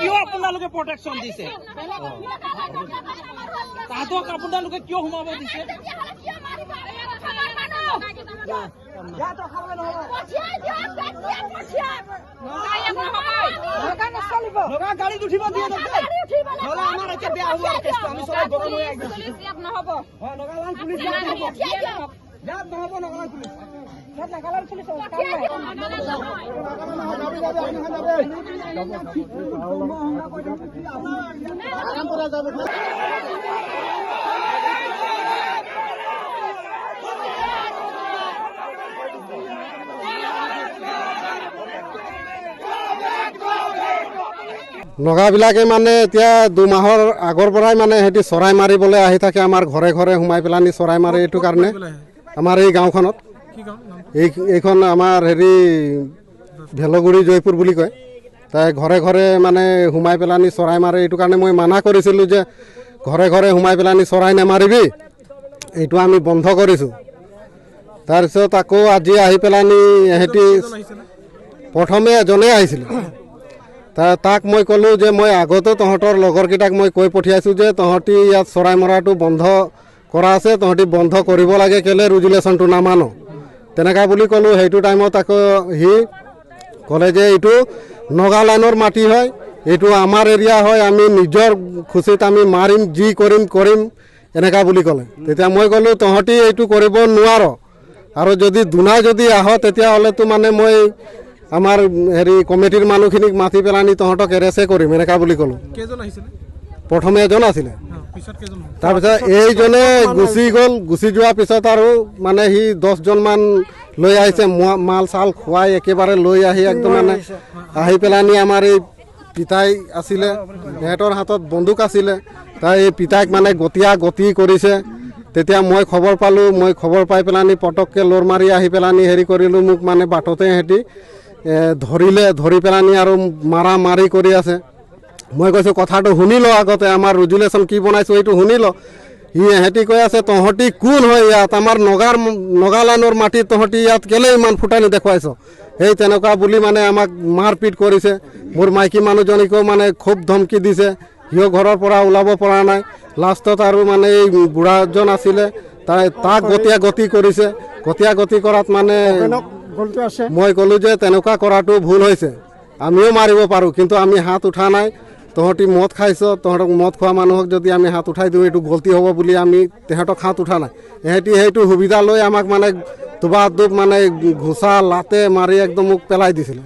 কিয় আপোনালোকে প্ৰটেকশ্যন দিছে? তাহাঁতক আপোনালোকে কিয় সোমাব দিছে? গাড়ীত উঠিব দিয়ে আমাৰ এতিয়া বেয়া হ'ব। আমি চবে গৰম হৈ আহিছোঁ। নহ'ব নগালেণ্ড পুলিচ ইয়াত নহ'ব। নগালেণ্ড পুলিচ নাগালেণ্ড পুলিচ নগাবিলাকে মানে এতিয়া 2 মাহৰ আগৰ পৰাই মানে সিহঁতি চৰাই মাৰিবলৈ আহি থাকে আমাৰ ঘৰে ঘৰে সোমাই পেলানি চৰাই মাৰে। এইটো কাৰণে আমাৰ এই গাঁওখনত এইখন আমাৰ ভেলগুৰি জয়পুৰ বুলি কয়, তাই ঘৰে ঘৰে মানে সোমাই পেলানি চৰাই মাৰে। এইটো কাৰণে মই মানা কৰিছিলোঁ যে ঘৰে ঘৰে সোমাই পেলানি চৰাই নামাৰিবি, এইটো আমি বন্ধ কৰিছোঁ। তাৰপিছত আকৌ আজি আহি পেলানি সিহঁতি প্ৰথমে এজনেই আহিছিলে। তাক মই ক'লোঁ যে মই আগতো তহঁতৰ লগৰকেইটাক মই কৈ পঠিয়াইছোঁ যে তহঁতি ইয়াত চৰাই মৰাটো বন্ধ কৰা আছে, তহঁতি বন্ধ কৰিব লাগে, কেলৈ ৰেগুলেশ্যনটো নামানো তেনেকুৱা বুলি ক'লোঁ। সেইটো টাইমত আকৌ সি ক'লে যে এইটো নগালেণ্ডৰ মাটি হয়, এইটো আমাৰ এৰিয়া হয়, আমি নিজৰ খুচিত আমি মাৰিম, যি কৰিম এনেকুৱা বুলি ক'লে। তেতিয়া মই ক'লোঁ তহঁতি এইটো কৰিব নোৱাৰ, আৰু যদি দুনাই যদি আহ তেতিয়াহ'লেতো মানে মই আমাৰ কমিটিৰ মানুহখিনিক মাতি পেলানি তহঁতক এৰেষ্টে কৰিম এনেকুৱা বুলি ক'লোঁ। প্ৰথমে এজন আছিলে, তাৰপিছত এইজনে গুচি গ'ল। গুচি যোৱাৰ পিছত আৰু মানে সি 10জনমান লৈ আহিছে, মাল চাল খুৱাই একেবাৰে লৈ আহি একদম মানে আহি পেলানি আমাৰ এই পিতাই আছিলে, সিহঁতৰ হাতত বন্দুক আছিলে, তাই এই পিতাইক মানে গতি কৰিছে। তেতিয়া মই খবৰ পালোঁ, মই খবৰ পাই পেলানি পটককৈ লৰ মাৰি আহি পেলানি কৰিলোঁ। মোক মানে বাটতে সিহঁতি ধৰি পেলানি আৰু মাৰি কৰি আছে। মই কৈছোঁ কথাটো শুনি ল, আগতে আমাৰ ৰেগুলেশ্যন কি বনাইছোঁ এইটো শুনি ল। সিহঁতি কৈ আছে তহঁতি কোন হয় ইয়াত, আমাৰ নগালেণ্ডৰ মাটিত তহঁতি ইয়াত কেলৈ ইমান ফুটানি দেখুৱাইছ, সেই তেনেকুৱা বুলি মানে আমাক মাৰপিট কৰিছে। মোৰ মাইকী মানুহজনীকো মানে খুব ধমকি দিছে, সিও ঘৰৰ পৰা ওলাব পৰা নাই। লাষ্টত আৰু মানে এই বুঢ়াজন আছিলে, তাক গতি কৰিছে। গতি কৰাত মানে মই ক'লোঁ যে তেনেকুৱা কৰাটো ভুল হৈছে, আমিও মাৰিব পাৰোঁ, কিন্তু আমি হাত উঠা নাই। তহঁতি মদ খাইছ, তহঁতক মদ খোৱা মানুহক যদি আমি হাত উঠাই দিওঁ এইটো গলতি হ'ব বুলি আমি তেহেঁতক হাত উঠা নাই। সিহঁতি সেইটো সুবিধা লৈ আমাক মানে দুবা দুব মানে ঘোচা লাতে মাৰি একদম মোক পেলাই দিছিলে।